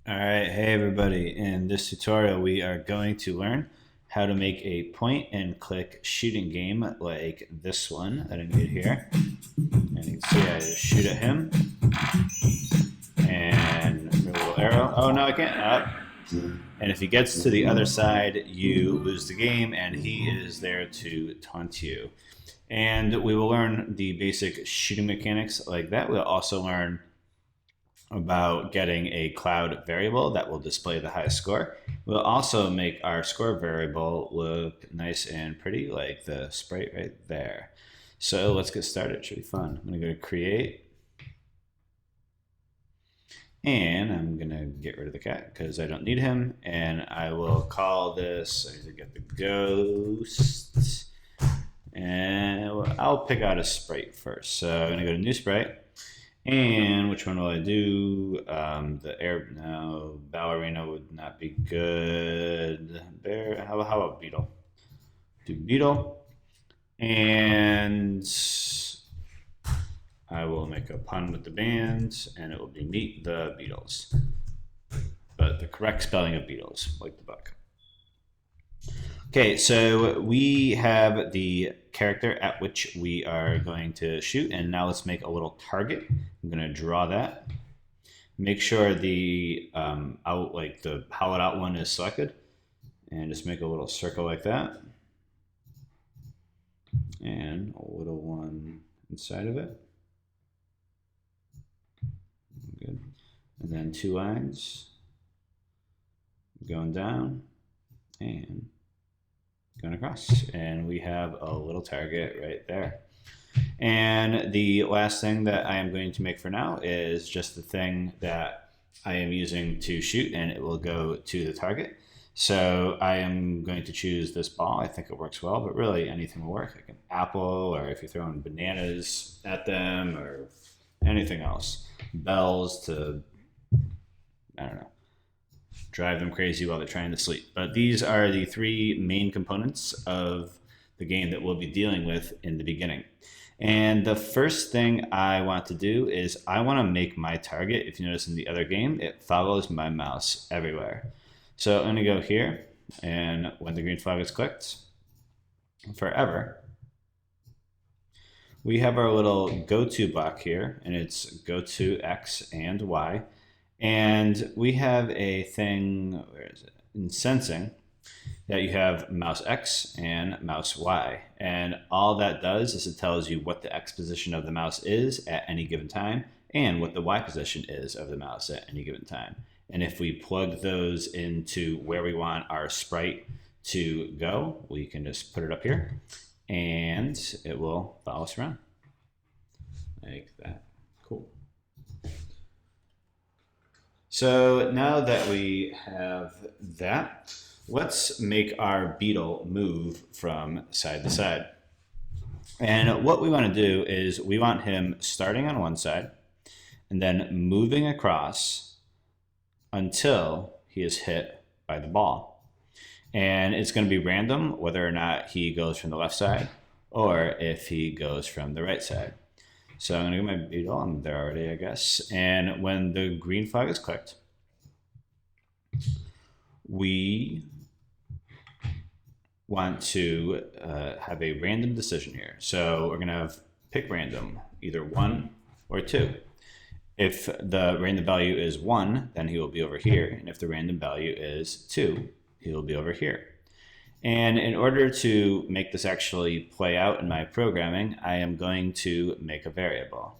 All right, hey everybody. In this tutorial, we are going to learn how to make a point and click shooting game like this one that I made here. And you can see I just shoot at him and a little arrow. Oh no, I can't. Up. And if he gets to the other side, you lose the game and he is there to taunt you. And we will learn the basic shooting mechanics like that. We'll also learn about getting a cloud variable that will display the highest score. We'll also make our score variable look nice and pretty like the sprite right there. So let's get started. It should be fun. I'm going to go to create. And I'm going to get rid of the cat because I don't need him. And I will call this, I need to get the ghost. And I'll pick out a sprite first. So I'm going to go to new sprite. And which one will I do? The air, no, ballerina would not be good. Bear, how about beetle? Do beetle. And I will make a pun with the band, and it will be Meet the Beatles. But the correct spelling of Beatles, like the book. Okay, so we have the character at which we are going to shoot, and now let's make a little target. I'm going to draw that. Make sure the like the hollowed out one is selected, and just make a little circle like that, and a little one inside of it. Good, and then two lines going down and going across, and we have a little target right there. And the last thing that I am going to make for now is just the thing that I am using to shoot, and it will go to the target. So I am going to choose this ball. I think it works well, but really anything will work, like an apple, or if you're throwing bananas at them, or anything else. Bells to, I don't know, drive them crazy while they're trying to sleep. But these are the three main components of the game that we'll be dealing with in the beginning. And the first thing I want to do is I want to make my target. If you notice in the other game, it follows my mouse everywhere. So I'm going to go here, and when the green flag is clicked, forever, we have our little go to block here, and it's go to X and Y. And we have a thing, where is it? In sensing, that you have mouse X and mouse Y. And all that does is it tells you what the X position of the mouse is at any given time and what the Y position is of the mouse at any given time. And if we plug those into where we want our sprite to go, we can just put it up here and it will follow us around like that. Cool. So now that we have that, let's make our beetle move from side to side. And what we want to do is we want him starting on one side and then moving across until he is hit by the ball. And it's going to be random whether or not he goes from the left side or if he goes from the right side. So I'm going to get my beetle. I'm there already, I guess. And when the green flag is clicked, we want to have a random decision here. So we're going to have pick random, either 1 or 2. If the random value is 1, then he will be over here. And if the random value is 2, he will be over here. And in order to make this actually play out in my programming, I am going to make a variable.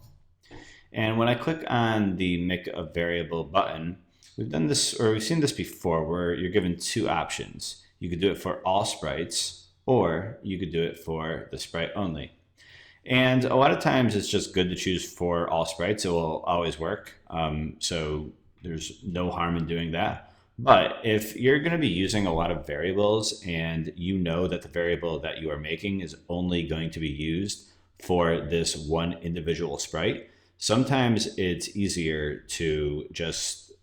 And when I click on the make a variable button, we've done this, or we've seen this before, where you're given two options. You could do it for all sprites, or you could do it for the sprite only. And a lot of times it's just good to choose for all sprites. It will always work. So there's no harm in doing that. But if you're going to be using a lot of variables and you know that the variable that you are making is only going to be used for this one individual sprite, sometimes it's easier to just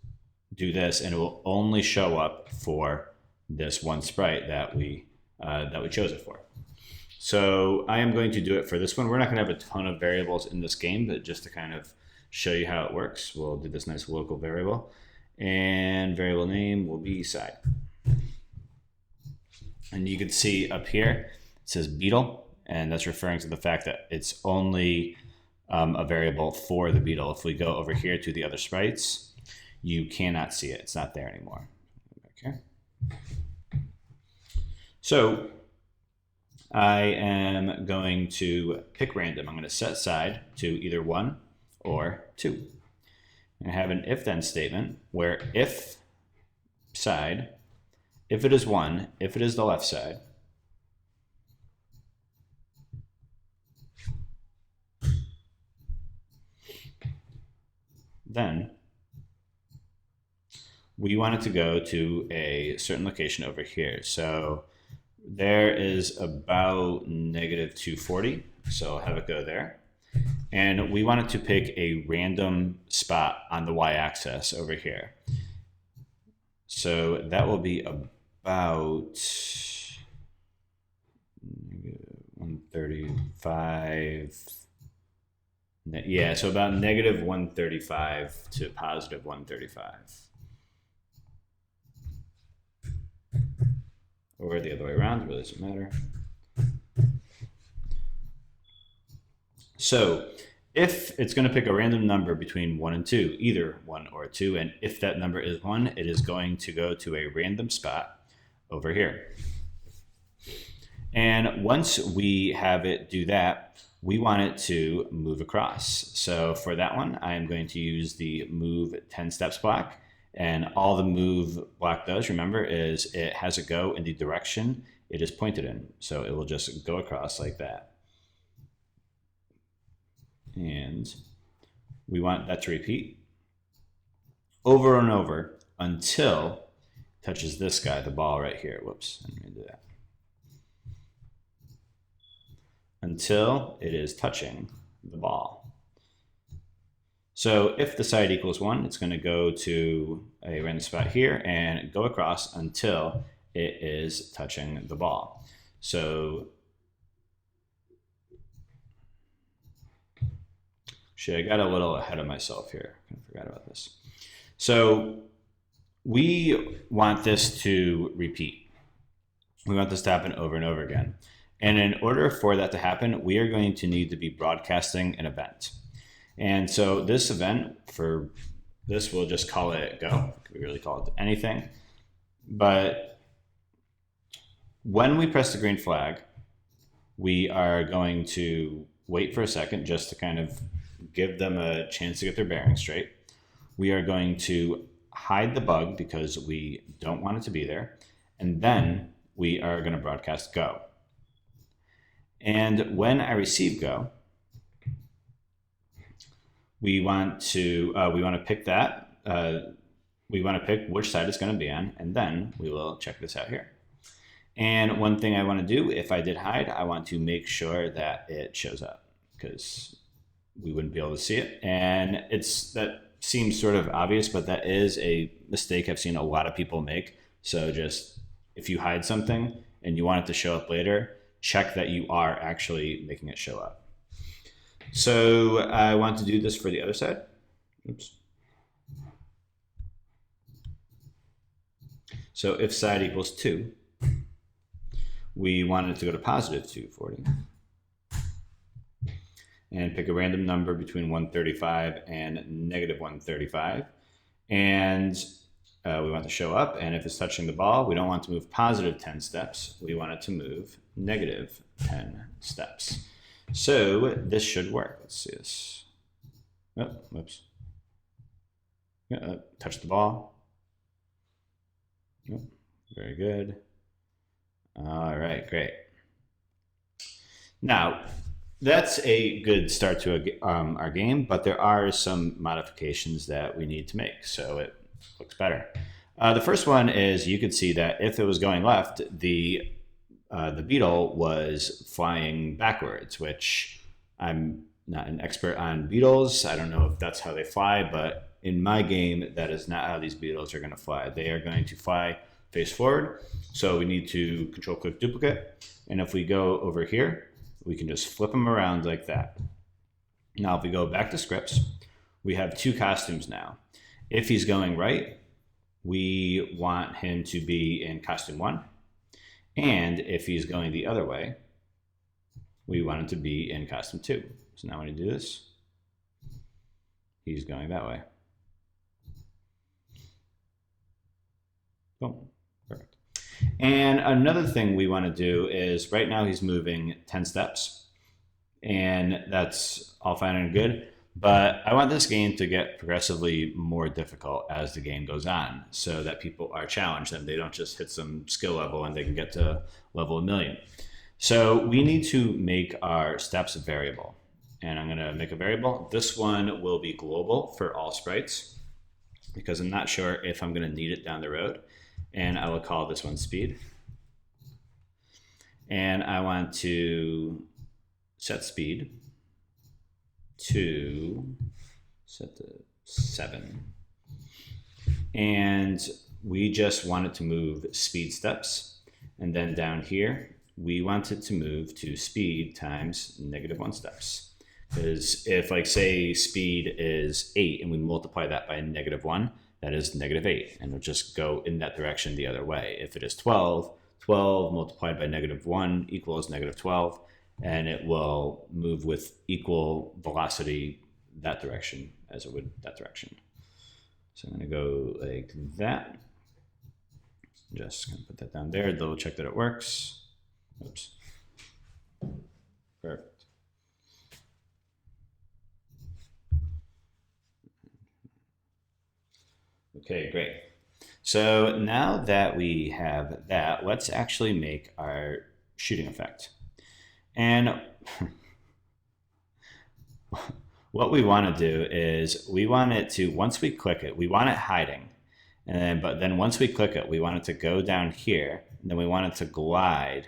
do this and it will only show up for this one sprite that we chose it for. So I am going to do it for this one. We're not going to have a ton of variables in this game, but just to kind of show you how it works, we'll do this nice local variable. and variable name will be side. And you can see up here, it says beetle, and that's referring to the fact that it's only a variable for the beetle. If we go over here to the other sprites, you cannot see it. It's not there anymore. Okay. So I am going to pick random. I'm going to set side to either 1 or 2. I have an if-then statement where if side, if it is 1, if it is the left side, then we want it to go to a certain location over here. So there is about -240, so I'll have it go there. And we want it to pick a random spot on the y-axis over here. So that will be about 135. Yeah, so about -135 to +135. Or the other way around, it really doesn't matter. So if it's going to pick a random number between 1 and 2, either 1 or 2, and if that number is 1, it is going to go to a random spot over here. And once we have it do that, we want it to move across. So for that one, I am going to use the move 10 steps block. And all the move block does, remember, is it has it go in the direction it is pointed in. So it will just go across like that. And we want that to repeat over and over until it touches this guy, the ball right here. Whoops, I'm going to do that. Until it is touching the ball. So if the side equals 1, it's going to go to a random spot here and go across until it is touching the ball. So I got a little ahead of myself here. I forgot about this. So we want this to repeat. We want this to happen over and over again. And in order for that to happen, we are going to need to be broadcasting an event. And so this event, for this, we'll just call it go. We really call it anything. But when we press the green flag, we are going to wait for a second just to kind of give them a chance to get their bearings straight. We are going to hide the bug because we don't want it to be there. And then we are going to broadcast go. And when I receive go, we want to pick that. We want to pick which side it's going to be on, and then we will check this out here. And one thing I want to do, if I did hide, I want to make sure that it shows up because we wouldn't be able to see it. And that seems sort of obvious, but that is a mistake I've seen a lot of people make. So just if you hide something and you want it to show up later, check that you are actually making it show up. So I want to do this for the other side. Oops. So if side equals 2, we want it to go to +240. And pick a random number between 135 and -135. And we want to show up. And if it's touching the ball, we don't want to move +10 steps. We want it to move -10 steps. So this should work. Let's see this. Oh, whoops. Touch the ball. Oh, very good. All right, great. Now, that's a good start to our game, but there are some modifications that we need to make so it looks better. The first one is you could see that if it was going left, the beetle was flying backwards, which I'm not an expert on beetles. I don't know if that's how they fly, but in my game, that is not how these beetles are going to fly. They are going to fly face forward. So we need to Control-click duplicate. And if we go over here, we can just flip them around like that. Now, if we go back to scripts, we have 2 costumes now. If he's going right, we want him to be in costume 1. And if he's going the other way, we want him to be in costume 2. So now when you do this, he's going that way. Boom. Perfect. And another thing we want to do is right now he's moving 10 steps, and that's all fine and good. But I want this game to get progressively more difficult as the game goes on, so that people are challenged and they don't just hit some skill level and they can get to level 1,000,000. So we need to make our steps a variable. And I'm going to make a variable. This one will be global for all sprites, because I'm not sure if I'm going to need it down the road. And I will call this one speed. And I want to set speed to set to 7. And we just want it to move speed steps. And then down here, we want it to move to speed times -1 steps. Because if, like, say speed is 8 and we multiply that by -1, that is -8. And it'll just go in that direction the other way. If it is 12, 12 multiplied by -1 equals -12. And it will move with equal velocity that direction as it would that direction. So I'm going to go like that. Just going to put that down there, double check that it works. Oops. Perfect. Okay, great. So now that we have that, let's actually make our shooting effect. And what we want to do is we want it to, once we click it, we want it hiding. But then once we click it, we want it to go down here, and then we want it to glide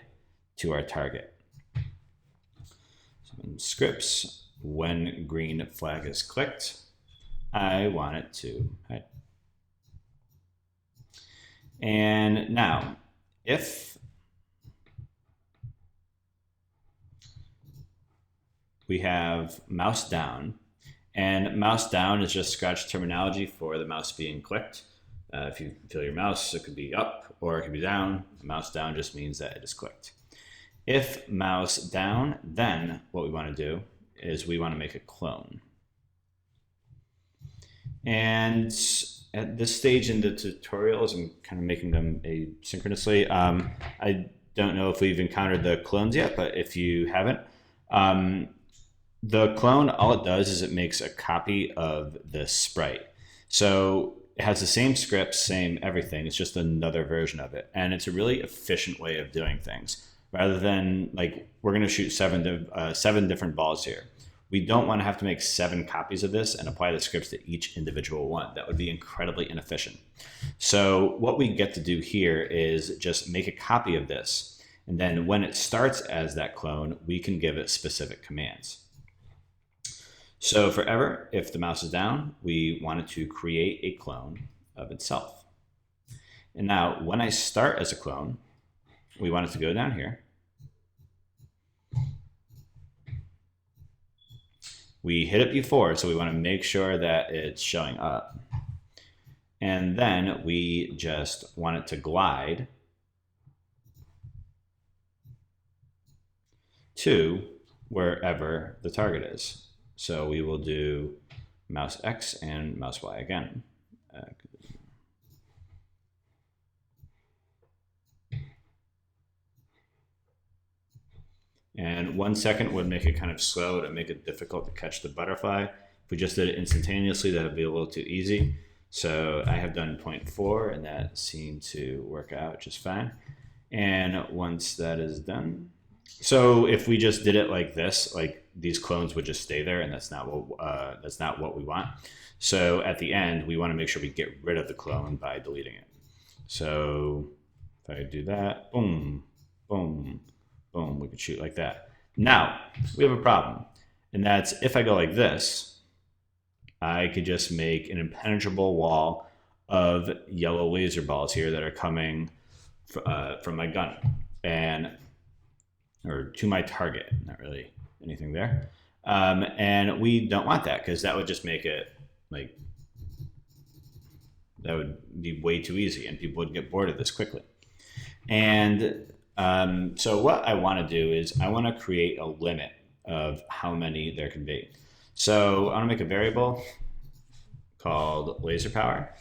to our target. So in scripts, when green flag is clicked, I want it to hide. And now, if we have mouse down, and mouse down is just Scratch terminology for the mouse being clicked. If you feel your mouse, it could be up or it could be down. Mouse down just means that it is clicked. If mouse down, then what we want to do is we want to make a clone. And at this stage in the tutorials, I'm kind of making them asynchronously. I don't know if we've encountered the clones yet, but if you haven't, the clone, all it does is it makes a copy of the sprite. So it has the same script, same everything. It's just another version of it. And it's a really efficient way of doing things. Rather than, like, we're going to shoot 7 different balls here. We don't want to have to make 7 copies of this and apply the scripts to each individual one. That would be incredibly inefficient. So what we get to do here is just make a copy of this. And then when it starts as that clone, we can give it specific commands. So forever, if the mouse is down, we want it to create a clone of itself. And now when I start as a clone, we want it to go down here. We hit it before, so we want to make sure that it's showing up. And then we just want it to glide to wherever the target is. So we will do mouse X and mouse Y again. And 1 second would make it kind of slow to make it difficult to catch the butterfly. If we just did it instantaneously, that would be a little too easy. So I have done 0.4, and that seemed to work out just fine. And once that is done, so if we just did it like this, like these clones would just stay there, and that's not what we want. So at the end, we want to make sure we get rid of the clone by deleting it. So if I do that, boom, boom, boom, we could shoot like that. Now we have a problem, and that's if I go like this, I could just make an impenetrable wall of yellow laser balls here that are coming from my gun or to my target. Not really anything there. And we don't want that, because that would just make it like That would be way too easy, and people would get bored of this quickly. And so what I want to do is I want to create a limit of how many there can be. So I want to make a variable called laser power.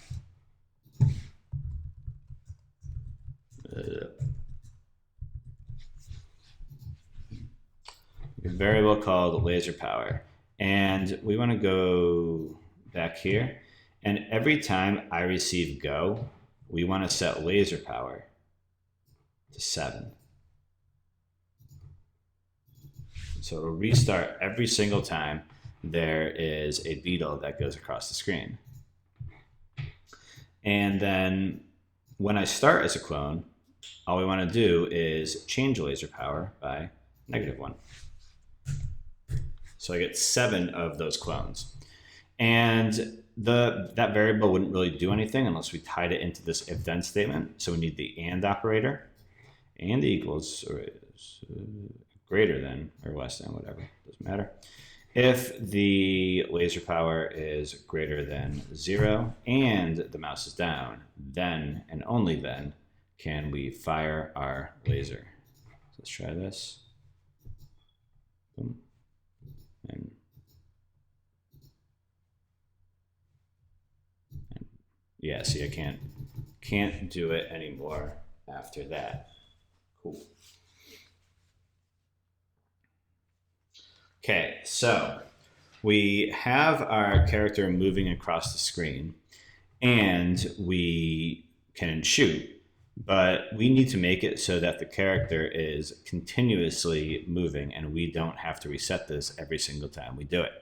A variable called laser power. And we want to go back here. And every time I receive go, we want to set laser power to 7. So it'll restart every single time there is a beetle that goes across the screen. And then when I start as a clone, all we want to do is change laser power by -1. So I get 7 of those clones. And that variable wouldn't really do anything unless we tied it into this if-then statement. So we need the AND operator. And equals or is greater than or less than, whatever, doesn't matter. If the laser power is greater than 0 and the mouse is down, then and only then can we fire our laser. So let's try this. Boom. And yeah, see, I can't do it anymore after that. Cool. Okay, so we have our character moving across the screen and we can shoot, but we need to make it so that the character is continuously moving and we don't have to reset this every single time we do it.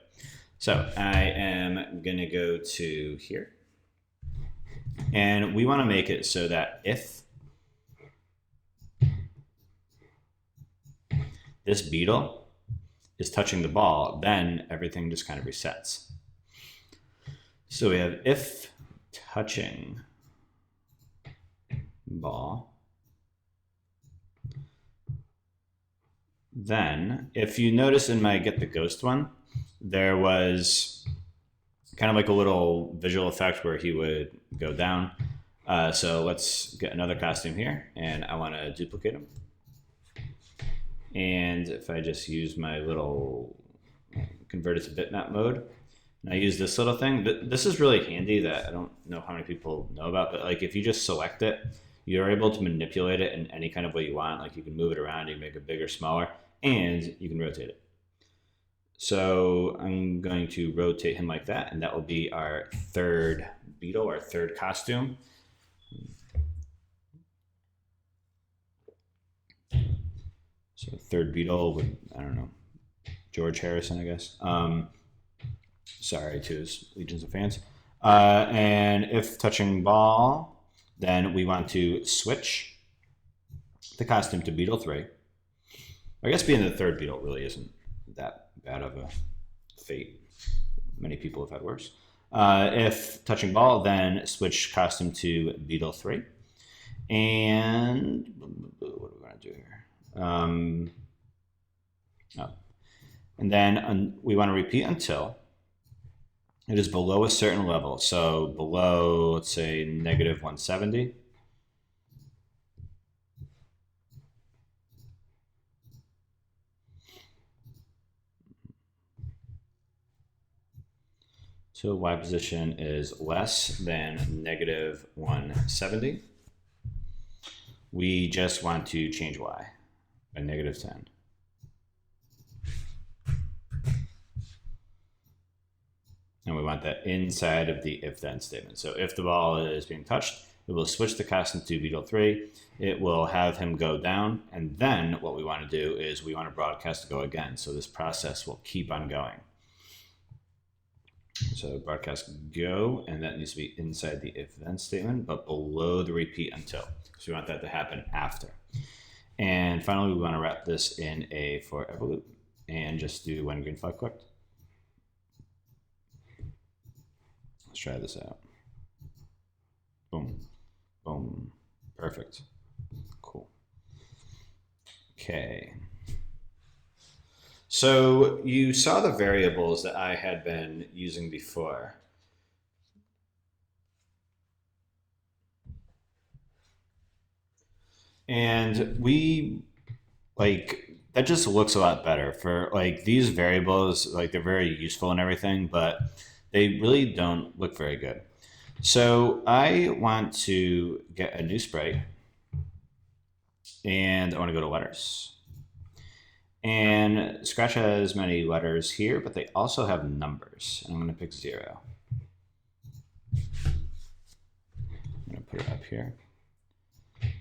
So I am gonna go to here and we wanna make it so that if this beetle is touching the ball, then everything just kind of resets. So we have if touching ball, then if you notice in my get the ghost one, there was kind of like a little visual effect where he would go down. So let's get another costume here, and I want to duplicate him. And if I just use my little, convert it to bitmap mode, and I use this little thing, this is really handy that I don't know how many people know about, but like if you just select it, you're able to manipulate it in any kind of way you want. Like you can move it around, you can make it bigger, smaller, and you can rotate it. So I'm going to rotate him like that, and that will be our third beetle, our third costume. So third beetle would, I don't know, George Harrison, I guess. Sorry to his legions of fans. And if touching ball, then we want to switch the costume to beetle 3. I guess being the third beetle really isn't that bad of a fate. Many people have had worse. If touching ball, then switch costume to beetle 3. And what are we going to do here? And then we want to repeat until it is below a certain level. So below, let's say, -170. So Y position is less than -170. We just want to change Y by -10. And we want that inside of the if-then statement. So if the ball is being touched, it will switch the costume to beetle 3. It will have him go down. And then what we want to do is we want to broadcast go again. So this process will keep on going. So broadcast go, and that needs to be inside the if-then statement, but below the repeat until. So we want that to happen after. And finally, we want to wrap this in a forever loop and just do when green flag clicked. Let's try this out. Boom, boom, perfect, cool. Okay. So you saw the variables that I had been using before. And that just looks a lot better for like these variables, like they're very useful and everything, but they really don't look very good. So I want to get a new sprite and I want to go to letters. And Scratch has many letters here, but they also have numbers. And I'm going to pick 0. I'm going to put it up here.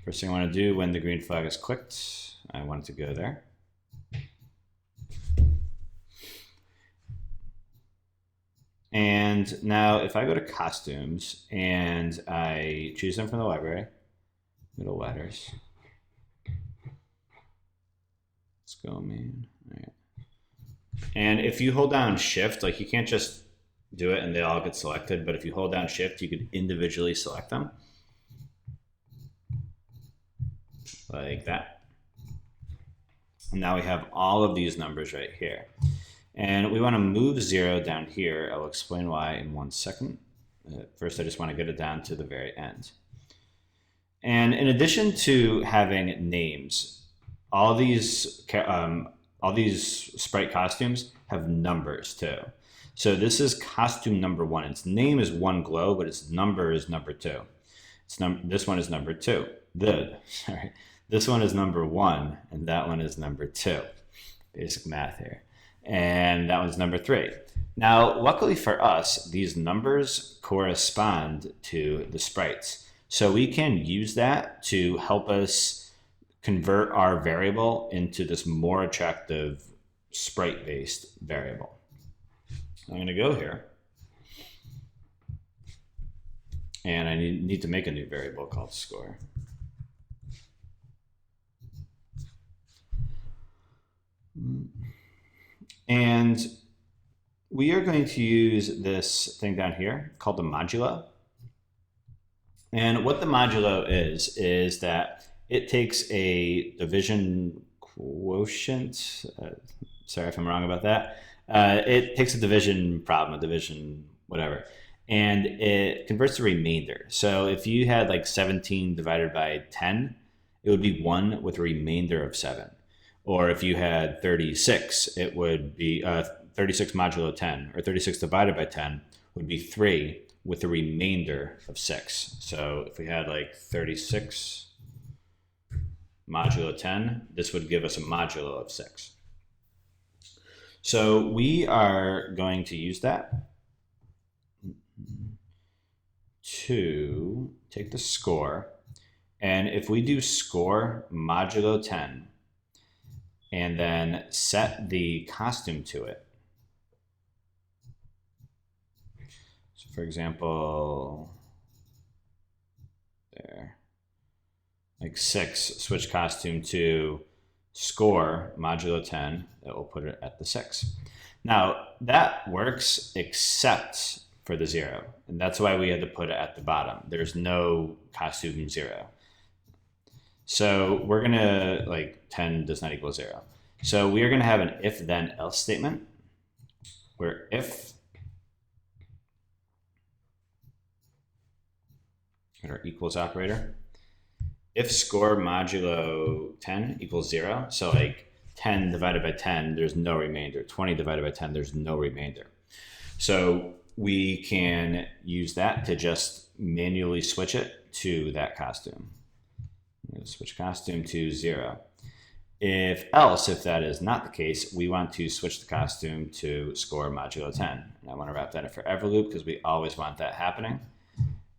First thing I want to do when the green flag is clicked, I want it to go there. And now if I go to costumes and I choose them from the library, go to letters. Let's go main. All right. And if you hold down shift, like you can't just do it and they all get selected, but if you hold down shift, you could individually select them. Like that. And now we have all of these numbers right here. And we want to move 0 down here. I'll explain why in 1 second. First, I just want to get it down to the very end. And in addition to having names, all these sprite costumes have numbers too. So this is costume number 1. Its name is 1 glow, but its number is number 2. This one is number 2. This one is number 1, and that one is number 2. Basic math here. And that one's number 3. Now, luckily for us, these numbers correspond to the sprites. So we can use that to help us convert our variable into this more attractive sprite-based variable. I'm going to go here. And I need to make a new variable called score. And we are going to use this thing down here called the modulo. And what the modulo is that it takes a division quotient. Sorry if I'm wrong about that. It takes a division problem, a division whatever, and it converts to remainder. So if you had like 17 divided by 10, it would be 1 with a remainder of 7. Or if you had 36, it would be 36 modulo 10, or 36 divided by 10 would be 3 with a remainder of 6. So if we had like 36 modulo 10, this would give us a modulo of 6. So we are going to use that to take the score. And if we do score modulo 10, and then set the costume to it. So for example, there, like 6, switch costume to score modulo 10, that will put it at the 6. Now that works except for the 0. And that's why we had to put it at the bottom. There's no costume 0. So we're going to, like, 10 does not equal 0. So we are going to have an if then else statement where if our equals operator, if score modulo 10 equals 0, so like 10 divided by 10, there's no remainder. 20 divided by 10, there's no remainder. So we can use that to just manually switch it to that costume. Switch costume to 0. If that is not the case, we want to switch the costume to score modulo 10. And I want to wrap that in forever loop because we always want that happening.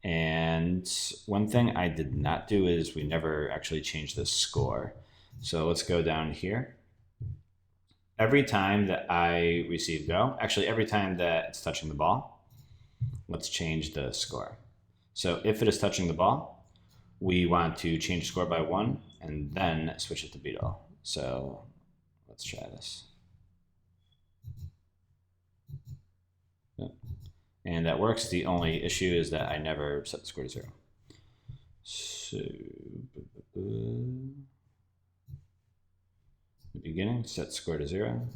And one thing I did not do is we never actually changed the score. So let's go down here. Every time that I receive go, actually every time that it's touching the ball, let's change the score. So if it is touching the ball, we want to change score by 1 and then switch it to beetle. So let's try this. Yep. And that works. The only issue is that I never set the score to 0. So the beginning, set score to 0.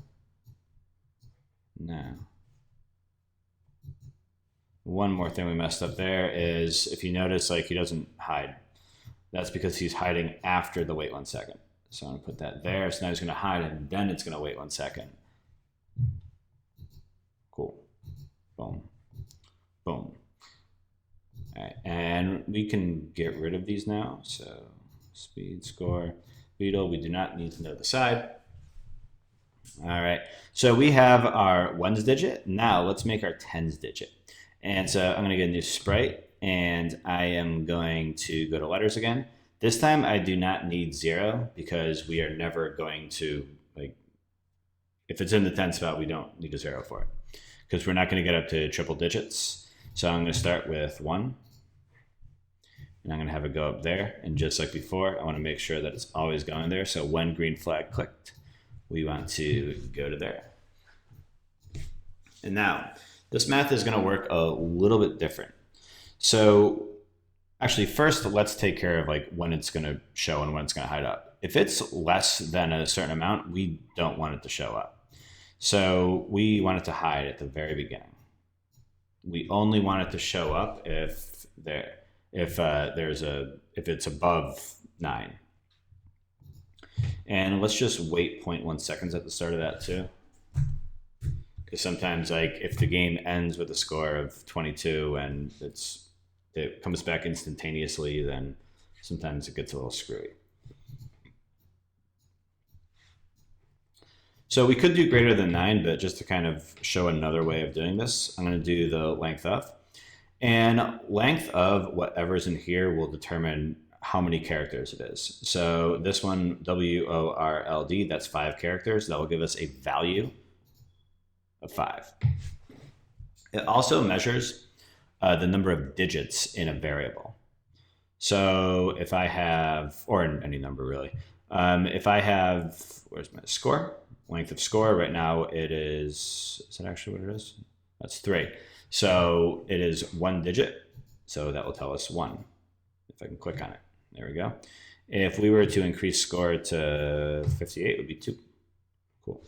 Now, one more thing we messed up there is if you notice, like, he doesn't hide. That's because he's hiding after the wait 1 second. So I'm going to put that there. So now he's going to hide and then it's going to wait 1 second. Cool. Boom. Boom. All right. And we can get rid of these now. So speed, score, beetle. We do not need to know the side. All right. So we have our ones digit. Now let's make our tens digit. And so I'm going to get a new sprite. And I am going to go to letters again. This time I do not need 0 because we are never going to, like, if it's in the 10 spot, we don't need a 0 for it because we're not going to get up to triple digits. So I'm going to start with 1 and I'm going to have it go up there. And just like before, I want to make sure that it's always going there. So when green flag clicked, we want to go to there. And now this math is going to work a little bit different. So actually first let's take care of like when it's going to show and when it's going to hide up. If it's less than a certain amount, we don't want it to show up. So we want it to hide at the very beginning. We only want it to show up if it's above 9. And let's just wait 0.1 seconds at the start of that too. Because sometimes, like, if the game ends with a score of 22 and it comes back instantaneously, then sometimes it gets a little screwy. So we could do greater than 9, but just to kind of show another way of doing this, I'm going to do the length of. And length of whatever's in here will determine how many characters it is. So this one, WORLD, that's 5 characters. That will give us a value of 5. It also measures the number of digits in a variable. So if I have, or in any number really, if I have, where's my score? Length of score, right now it is that actually what it is? That's 3. So it is 1 digit. So that will tell us 1. If I can click on it, there we go. If we were to increase score to 58, it would be 2. Cool.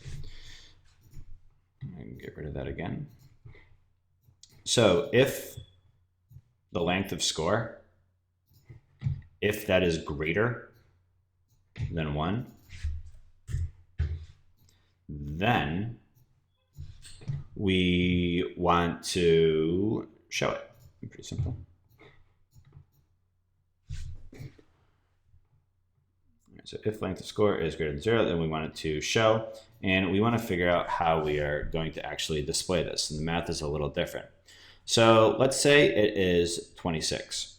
I can get rid of that again. So if the length of score, if that is greater than 1, then we want to show it. Pretty simple. So if length of score is greater than 0, then we want it to show. And we want to figure out how we are going to actually display this. And the math is a little different. So let's say it is 26.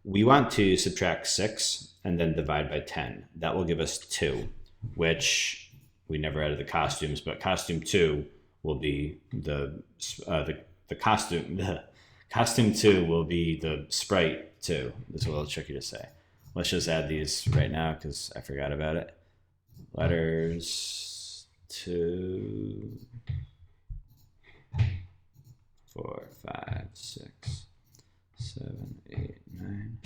We want to subtract 6 and then divide by 10. That will give us 2, which we never added the costumes, but costume 2 will be the costume. The costume 2 will be the sprite 2. It's a little tricky to say. Let's just add these right now because I forgot about it. Letters 2, 4, 5, 6, 7, 8, 9.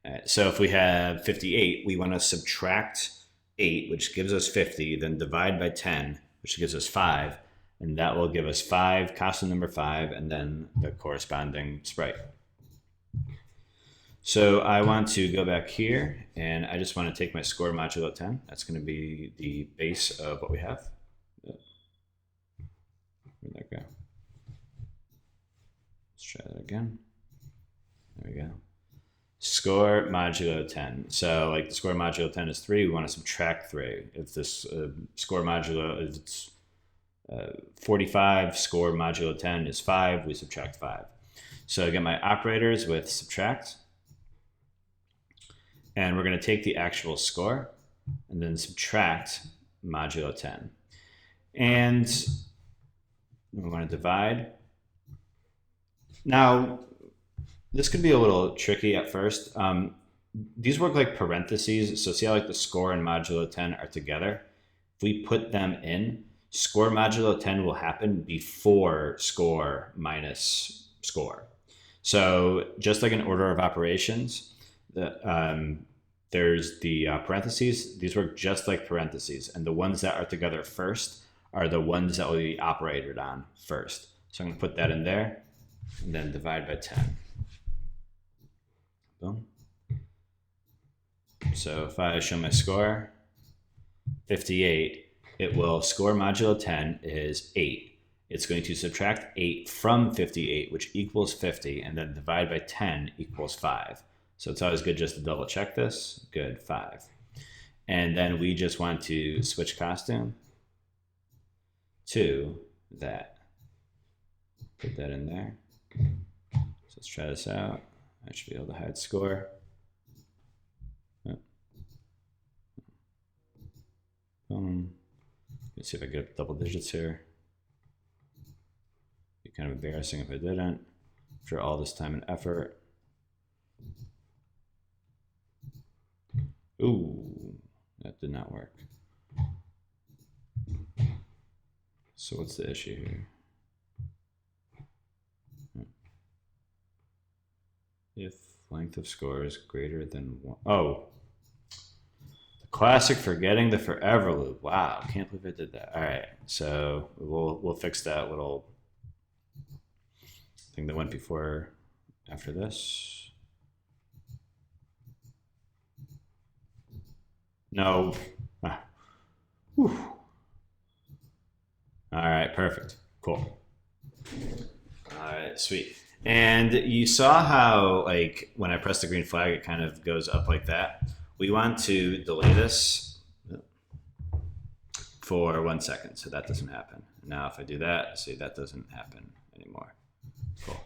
All right, so if we have 58, we want to subtract 8, which gives us 50, then divide by 10, which gives us 5, and that will give us 5, costume number 5, and then the corresponding sprite. So I want to go back here, and I just want to take my score modulo 10. That's going to be the base of what we have. Where'd that go? Let's try that again. There we go. Score modulo 10. So like the score modulo 10 is 3, we want to subtract 3. If this score modulo, if it's 45, score modulo 10 is 5, we subtract 5. So I get my operators with subtract. And we're going to take the actual score and then subtract modulo 10. And we want to divide. Now, this could be a little tricky at first. These work like parentheses. So see how like the score and modulo 10 are together? If we put them in, score modulo 10 will happen before score minus score. So just like in order of operations, there's the parentheses. These work just like parentheses, and the ones that are together first are the ones that will be operated on first. So I'm going to put that in there and then divide by 10. Boom. So if I show my score, 58, it will score modulo 10 is 8. It's going to subtract 8 from 58, which equals 50, and then divide by 10 equals 5. So it's always good just to double check this. Good, 5. And then we just want to switch costume to that. Put that in there. So let's try this out. I should be able to hide score. Let's see if I get up double digits here. Be kind of embarrassing if I didn't. After all this time and effort. Ooh, that did not work. So what's the issue here? If length of score is greater than 1. Oh, the classic forgetting the forever loop. Wow, can't believe I did that. All right, so we'll fix that little thing that went before after this. No. Ah. Whew. All right, perfect. Cool. All right, sweet. And you saw how, like, when I press the green flag, it kind of goes up like that. We want to delay this for 1 second, so that doesn't happen. Now, if I do that, see, that doesn't happen anymore. Cool.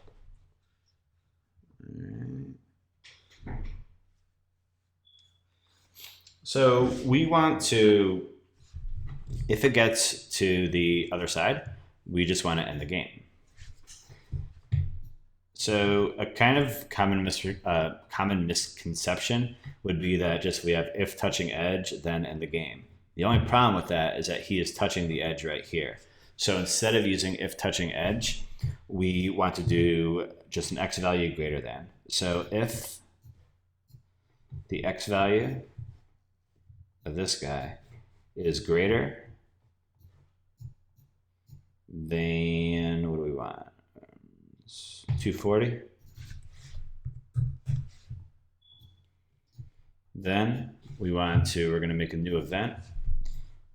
So we want to, if it gets to the other side, we just want to end the game. So a kind of common misconception would be that just we have if touching edge, then end the game. The only problem with that is that he is touching the edge right here. So instead of using if touching edge, we want to do just an x value greater than. So if the x value of this guy is greater than, what do we want? 240. Then we're going to make a new event,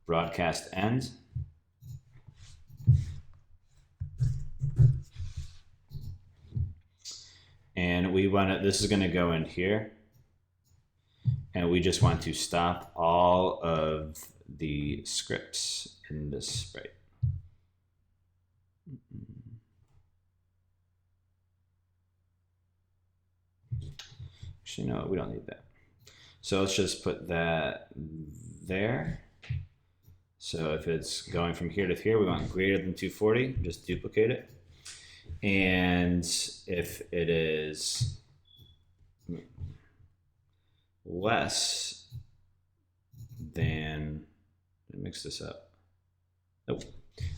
broadcast end. And we want to, this is going to go in here. And we just want to stop all of the scripts in this sprite. Actually, no, we don't need that. So let's just put that there. So if it's going from here to here, we want greater than 240, just duplicate it. And if it is less than, mix this up. Nope.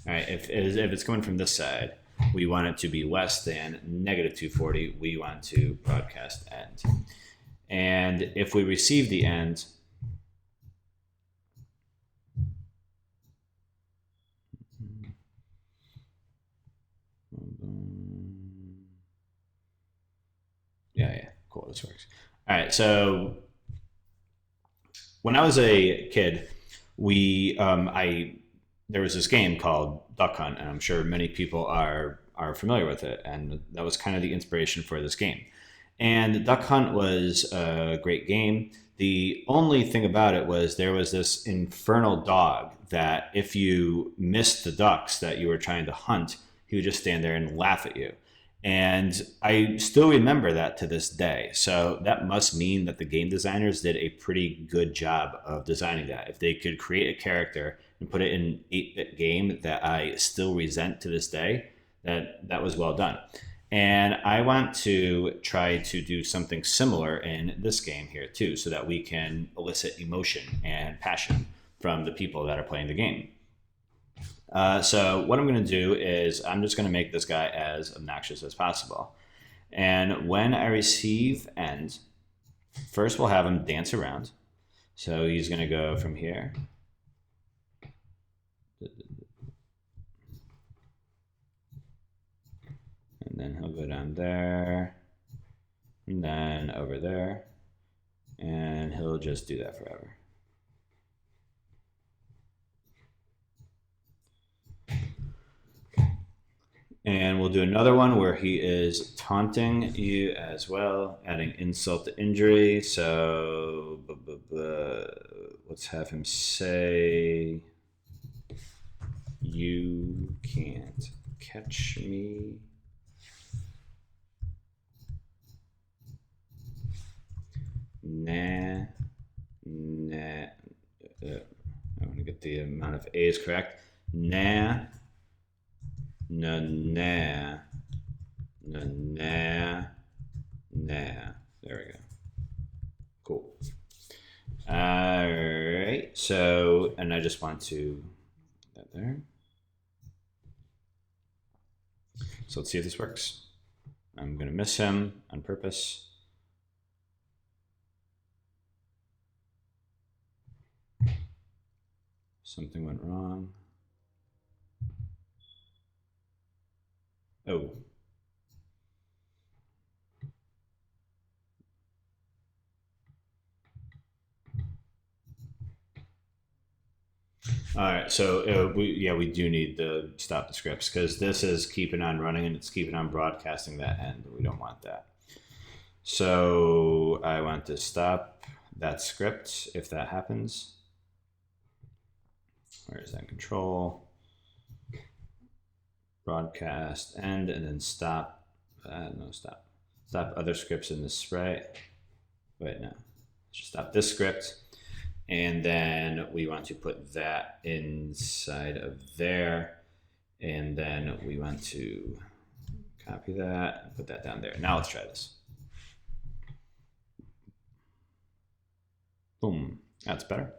All right, if it's coming from this side, we want it to be less than negative 240. We want to broadcast end. And if we receive the end, yeah, cool, this works. All right, so when I was a kid, there was this game called Duck Hunt, and I'm sure many people are familiar with it, and that was kind of the inspiration for this game. And Duck Hunt was a great game. The only thing about it was there was this infernal dog that if you missed the ducks that you were trying to hunt, he would just stand there and laugh at you. And I still remember that to this day. So that must mean that the game designers did a pretty good job of designing that. If they could create a character and put it in an 8-bit game that I still resent to this day, that was well done. And I want to try to do something similar in this game here too, so that we can elicit emotion and passion from the people that are playing the game. So what I'm going to do is I'm just going to make this guy as obnoxious as possible. And when I receive end, first we'll have him dance around. So he's going to go from here. And then he'll go down there. And then that over there, and he'll just do that forever. And we'll do another one where he is taunting you as well, adding insult to injury. So let's have him say, "You can't catch me." Nah. I want to get the amount of A's correct. Nah. Nah. There we go. Cool. All right. So, and I just want to put that there. So let's see if this works. I'm going to miss him on purpose. Something went wrong. Oh. All right, so we do need to stop the scripts because this is keeping on running and it's keeping on broadcasting that end. We don't want that. So I want to stop that script if that happens. Where is that? Control, broadcast, end, and then stop. Stop. Stop other scripts in the spray. Wait, no. Just stop this script. And then we want to put that inside of there. And then we want to copy that and put that down there. Now let's try this. Boom. That's better.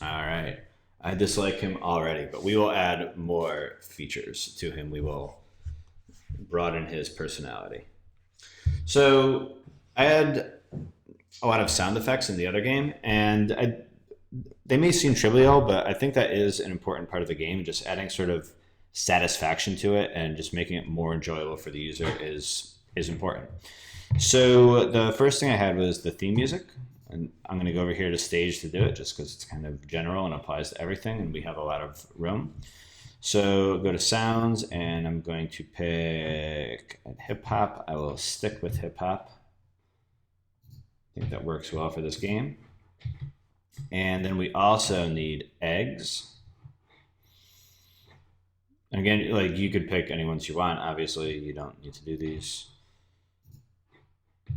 All right. I dislike him already, but we will add more features to him. We will broaden his personality. So I had a lot of sound effects in the other game, and they may seem trivial, but I think that is an important part of the game. Just adding sort of satisfaction to it and just making it more enjoyable for the user is important. So the first thing I had was the theme music, and I'm going to go over here to stage to do it just because it's kind of general and applies to everything, and we have a lot of room. So go to sounds, and I'm going to pick hip hop. I will stick with hip hop. I think that works well for this game. And then we also need eggs. Again, like you could pick any ones you want. Obviously, you don't need to do these.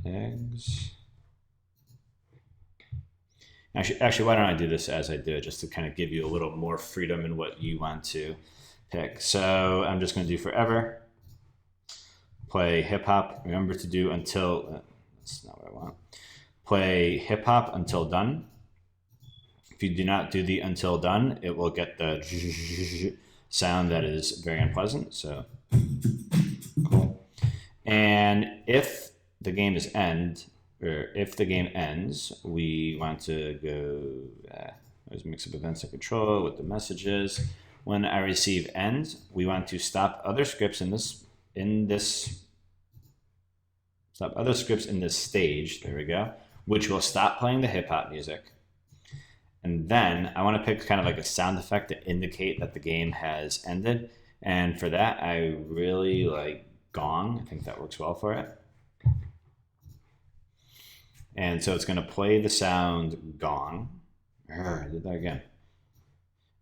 Eggs. Actually, why don't I do this as I do it, just to kind of give you a little more freedom in what you want to pick. So I'm just going to do forever. Play hip hop. Remember to do until. That's not what I want. Play hip hop until done. If you do not do the until done, it will get the sound that is very unpleasant. So cool. And if the game is if the game ends, we want to go, there's mix up events and control with the messages. When I receive end, we want to stop other scripts stop other scripts in this stage, there we go, which will stop playing the hip hop music. And then I want to pick kind of like a sound effect to indicate that the game has ended. And for that, I really like gong. I think that works well for it. And so it's going to play the sound gong. I did that again.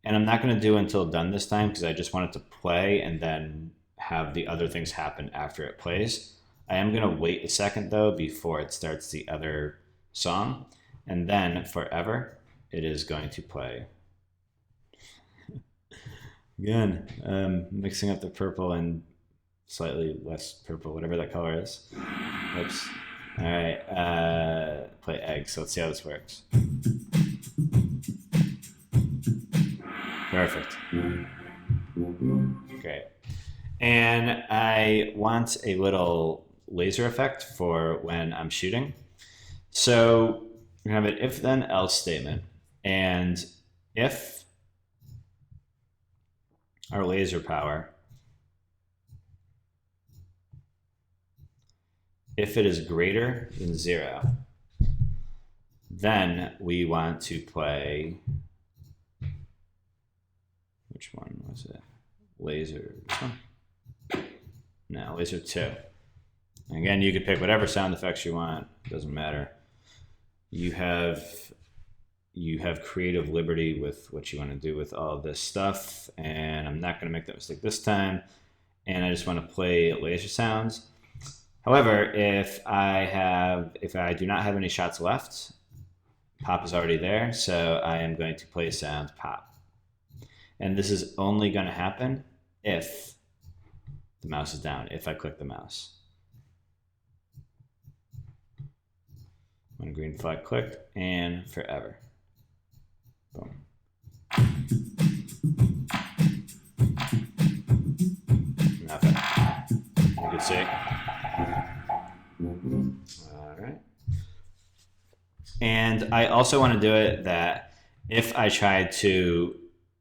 And I'm not going to do until done this time because I just want it to play and then have the other things happen after it plays. I am going to wait a second though before it starts the other song. And then forever, it is going to play. Again, mixing up the purple and slightly less purple, whatever that color is. Oops. All right, play eggs. So let's see how this works. Perfect. Great. And I want a little laser effect for when I'm shooting. So we have an if then else statement. And if our laser power if it is greater than 0, then we want to play, which one was it? Laser, this one? No, laser 2. And again, you could pick whatever sound effects you want, doesn't matter. You have creative liberty with what you want to do with all of this stuff, and I'm not going to make that mistake this time. And I just want to play laser sounds. However, if I do not have any shots left, pop is already there, so I am going to play sound pop. And this is only going to happen if the mouse is down, if I click the mouse. When a green flag clicked, and forever. Boom. Nothing. You can see. All right. And I also want to do it that if I try to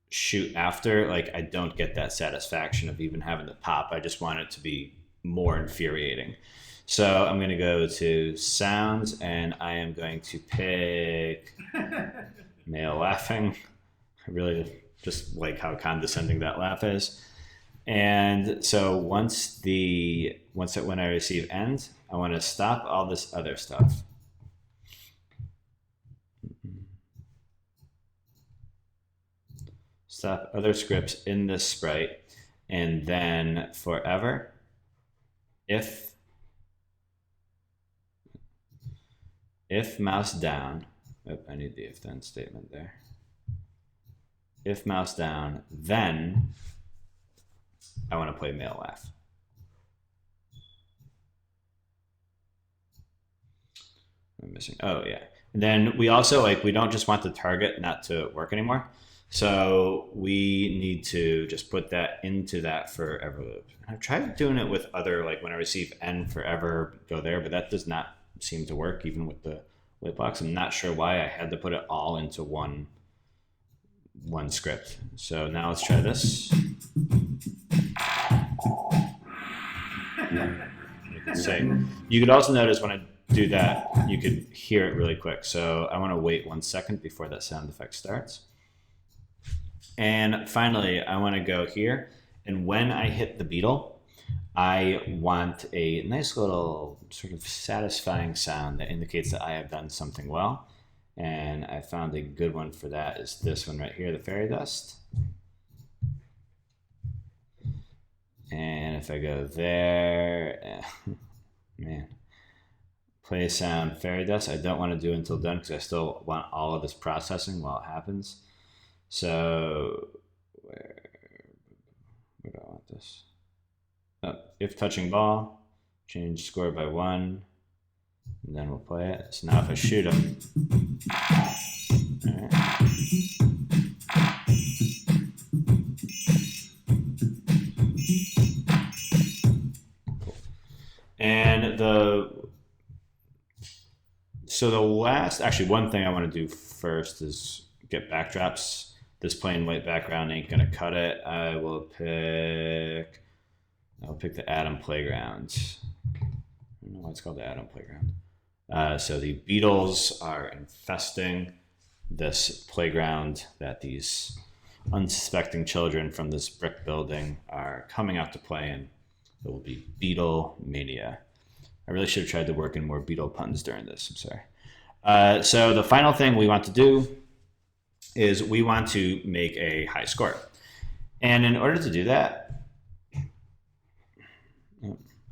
shoot after, like, I don't get that satisfaction of even having the pop. I just want it to be more infuriating. So I'm going to go to sounds, and I am going to pick male laughing. I really just like how condescending that laugh is. And so when I receive end, I want to stop all this other stuff. Stop other scripts in this sprite, and then forever, if mouse down, I need the if then statement there. If mouse down, then I want to play male laugh. I'm missing, oh yeah. And then we also, we don't just want the target not to work anymore. So we need to just put that into that forever loop. I've tried doing it with other, like when I receive n forever, go there, but that does not seem to work even with the wait box. I'm not sure why I had to put it all into one script. So now let's try this. You can see. You could also notice when I do that, you could hear it really quick. So I want to wait 1 second before that sound effect starts. And finally, I want to go here, and when I hit the beetle, I want a nice little sort of satisfying sound that indicates that I have done something well. And I found a good one for that is this one right here, the fairy dust. And if I go there, man, play sound fairy dust. I don't want to do it until done because I still want all of this processing while it happens. So where do I want this? Oh, if touching ball, change score by 1, and then we'll play it. So now if I shoot him, all right. Cool. And actually one thing I want to do first is get backdrops. This plain white background ain't gonna cut it. I'll pick the Atom Playground. I don't know why it's called the Atom Playground. So the beetles are infesting this playground that these unsuspecting children from this brick building are coming out to play in. It will be Beetle Mania. I really should have tried to work in more Beetle puns during this, I'm sorry. So the final thing we want to do is we want to make a high score. And in order to do that,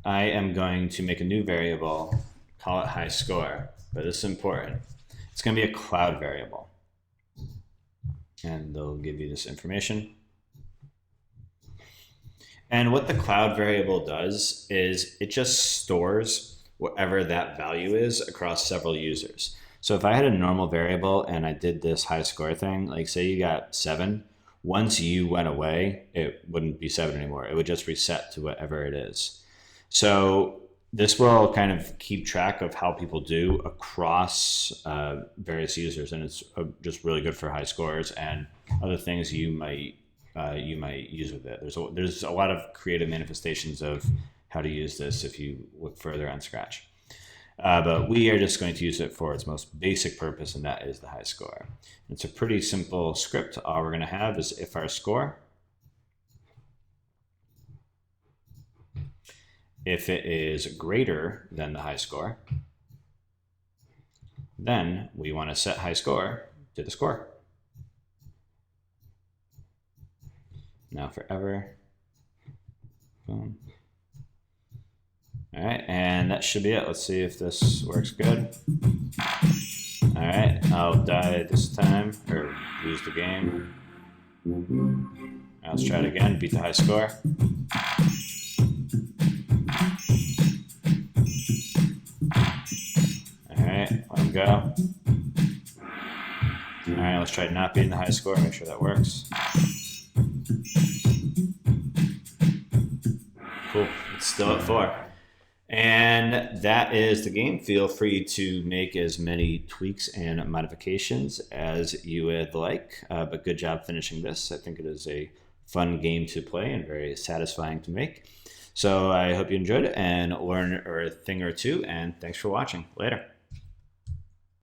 I am going to make a new variable, call it high score, but this is important. It's going to be a cloud variable. And they'll give you this information. And what the cloud variable does is it just stores whatever that value is across several users. So if I had a normal variable and I did this high score thing, like say you got 7, once you went away, it wouldn't be 7 anymore. It would just reset to whatever it is. So this will kind of keep track of how people do across various users, and it's just really good for high scores and other things you might use with it. There's a lot of creative manifestations of how to use this if you look further on Scratch. But we are just going to use it for its most basic purpose, and that is the high score. It's a pretty simple script. All we're going to have is if our score. If it is greater than the high score, then we want to set high score to the score. Now forever. Boom. All right, and that should be it. Let's see if this works good. All right, I'll die this time, or lose the game. Let's try it again, beat the high score. All right, let him go. All right, let's try not beating the high score, make sure that works. Cool, it's still at 4. And that is the game. Feel free to make as many tweaks and modifications as you would like, but good job finishing this. I think it is a fun game to play and very satisfying to make. So I hope you enjoyed it and learn a thing or two, and thanks for watching. Later.